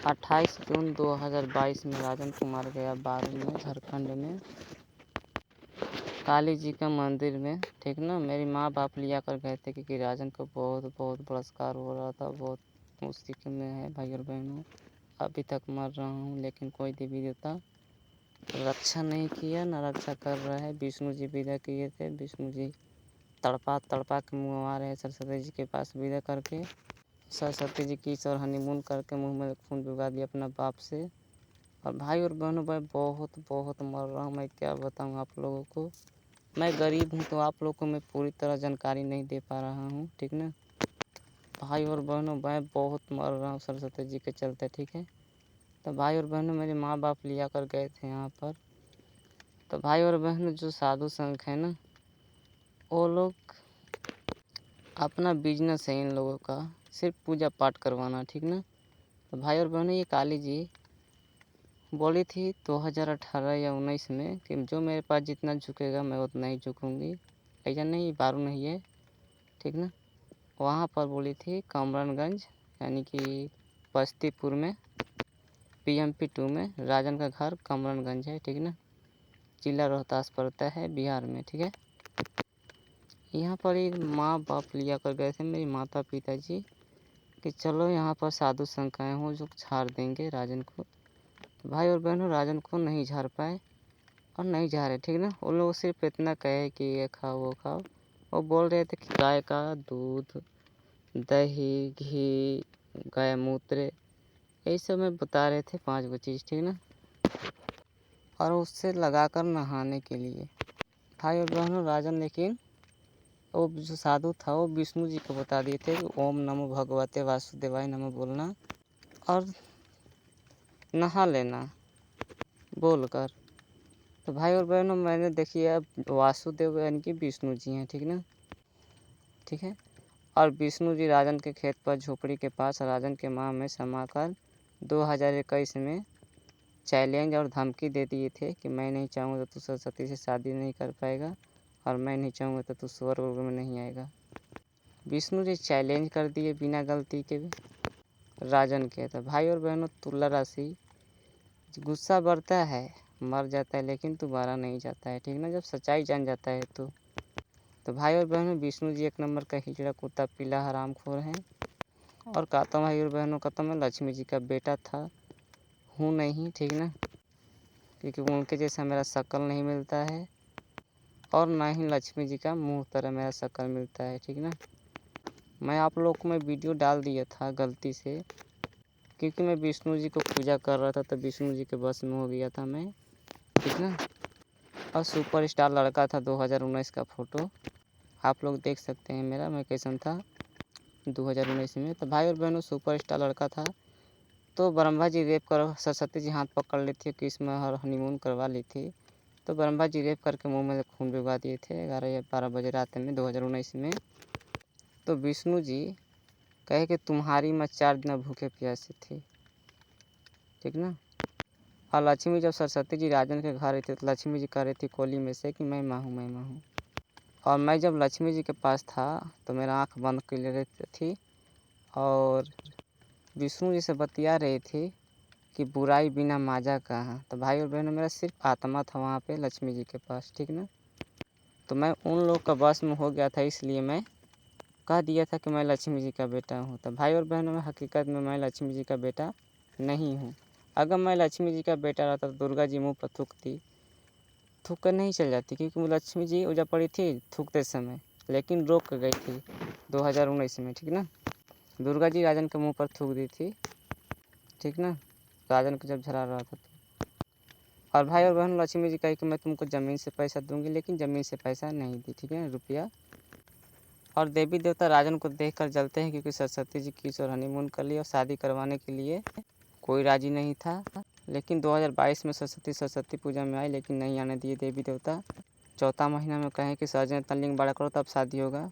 28 जून 2022 में राजन कुमार गया बारू में, झारखंड में, काली जी का मंदिर में, ठीक ना। मेरी माँ बाप लिया कर गए थे क्योंकि राजन को बहुत बहुत बलात्कार हो रहा था, बहुत मुश्किल में है भाई और बहनों। अभी तक मर रहा हूँ, लेकिन कोई देवी देवता रक्षा नहीं किया, न रक्षा कर रहा है। विष्णु जी विदा किए थे, विष्णु जी तड़पा तड़पा के मुँह आ रहे हैं सरस्वती जी के पास विदा करके। सरस्वती जी की और हनीमून करके मुँह में खून भिगा दिया अपना बाप से। और भाई और बहनों, भाई बहुत बहुत मर रहा हूँ, मैं क्या बताऊँ आप लोगों को। मैं गरीब हूँ तो आप लोगों को मैं पूरी तरह जानकारी नहीं दे पा रहा हूँ, ठीक ना। भाई और बहनों, मैं बहुत मर रहा हूँ सरस्वती जी के चलते, ठीक है। तो भाई और बहनों, मेरे माँ बाप लिया कर गए थे यहाँ पर। तो भाई और बहनों, जो साधु संघ है ना, वो लोग अपना बिजनेस है इन लोगों का, सिर्फ पूजा पाठ करवाना, ठीक ना। तो भाई और बहनों, ये काली जी बोली थी 2018 या 19 में कि जो मेरे पास जितना झुकेगा मैं उतना ही झुकूँगी। ऐसा नहीं, बारू नहीं है, ठीक ना। वहाँ पर बोली थी कमरनगंज, यानी कि बस्तीपुर में, PMP 2 में। राजन का घर कमरनगंज है, ठीक ना। जिला रोहतास पड़ता है, बिहार में, ठीक है। यहाँ पर ही माँ बाप लिया कर गए थे मेरी माता पिताजी कि चलो यहाँ पर साधु संकाय हो जो झाड़ देंगे राजन को। तो भाई और बहनों, राजन को नहीं झाड़ पाए और नहीं जा रहे, ठीक ना। वो लोग सिर्फ इतना कहे कि ये खाओ वो खाओ। वो बोल रहे थे कि गाय का दूध, दही, घी, गाय मूत्र, यही सब में बता रहे थे 5 गो चीज़, ठीक ना। और उससे लगाकर नहाने के लिए। भाई और बहनों, राजन लेकिन वो जो साधु था वो विष्णु जी को बता दिए थे कि ओम नमो भगवते वासुदेवाय नमो बोलना और नहा लेना बोलकर। तो भाई और बहनों, मैंने देखिए अब वासुदेव यानी कि विष्णु जी हैं, ठीक ना, ठीक है। और विष्णु जी राजन के खेत पर झोपड़ी के पास राजन के माँ में समाकर 2021 में चैलेंज और धमकी दे दिए थे कि मैं नहीं चाहूँगा तो तू सरस्वती से शादी नहीं कर पाएगा और मैं नहीं चाहूँगा तो तू स्वर्ग में नहीं आएगा। विष्णु जी चैलेंज कर दिए बिना गलती के भी राजन के। तो भाई और बहनों, तुला राशि गुस्सा बढ़ता है, मर जाता है, लेकिन दोबारा नहीं जाता है, ठीक ना, जब सच्चाई जान जाता है तो भाई और बहनों, विष्णु जी एक नंबर का हिजड़ा कुत्ता पीला हरामखोर है। और कहता हूँ भाई और बहनों, कहता मैं लक्ष्मी जी का बेटा था, हूँ नहीं, ठीक ना, क्योंकि उनके जैसा मेरा शक्ल नहीं मिलता है और ना ही लक्ष्मी जी का मुँह तरह मेरा शक्ल मिलता है, ठीक ना। मैं आप लोग को मैं वीडियो डाल दिया था गलती से, क्योंकि मैं विष्णु जी को पूजा कर रहा था तो विष्णु जी के बस में हो गया था मैं, ठीक ना। और सुपर स्टार लड़का था 2019 का फ़ोटो आप लोग देख सकते हैं मेरा, मैं कैसन था 2019 में। तो भाई और बहनों, सुपर स्टार लड़का था। तो ब्रह्मा जी रेप कर सरस्वती जी हाथ पकड़ ली थी कि इसमें हनीमून करवा ली थी। तो ब्रह्मा जी रेप करके मुंह में खून भिगवा दिए थे 11 या 12 बजे रात में 2019 में। तो विष्णु जी कहे कि तुम्हारी मैं 4 दिन भूखे प्यासे थी, ठीक ना। और लक्ष्मी जब सरस्वती जी राजन के घर आई थी तो लक्ष्मी जी कह रही थी कोली में से कि मैं माँ हूँ, मैं माँ हूँ। और मैं जब लक्ष्मी जी के पास था तो मेरा आँख बंद कर ले रही थी और विष्णु जी से बतिया रही थी कि बुराई बिना माजा कहाँ। तो भाई और बहनों, मेरा सिर्फ आत्मा था वहाँ पे लक्ष्मी जी के पास, ठीक ना। तो मैं उन लोग का बस में हो गया था, इसलिए मैं कह दिया था कि मैं लक्ष्मी जी का बेटा हूँ। तो भाई और बहनों, में हकीकत में मैं लक्ष्मी जी का बेटा नहीं हूँ। अगर मैं लक्ष्मी जी का बेटा रहता तो दुर्गा जी मुँह पर थूक कर नहीं चल जाती, क्योंकि वो लक्ष्मी जी उजा पड़ी थी थूकते समय, लेकिन रोक गई थी 2019 में, ठीक ना। दुर्गा जी राजन के मुँह पर थूक दी थी, ठीक ना, राजन को जब झरा रहा था तो। और भाई और बहन, लक्ष्मी जी कही कि मैं तुमको ज़मीन से पैसा दूंगी, लेकिन ज़मीन से पैसा नहीं दी, ठीक है, रुपया। और देवी देवता राजन को देखकर जलते हैं, क्योंकि सरस्वती जी की और हनीमून कर लिया और शादी करवाने के लिए कोई राजी नहीं था। लेकिन 2022 में सरस्वती पूजा में आई, लेकिन नहीं आने दिए देवी देवता। चौथा महीना में कहें कि सहज तनलिंग बड़ा करो तब शादी होगा।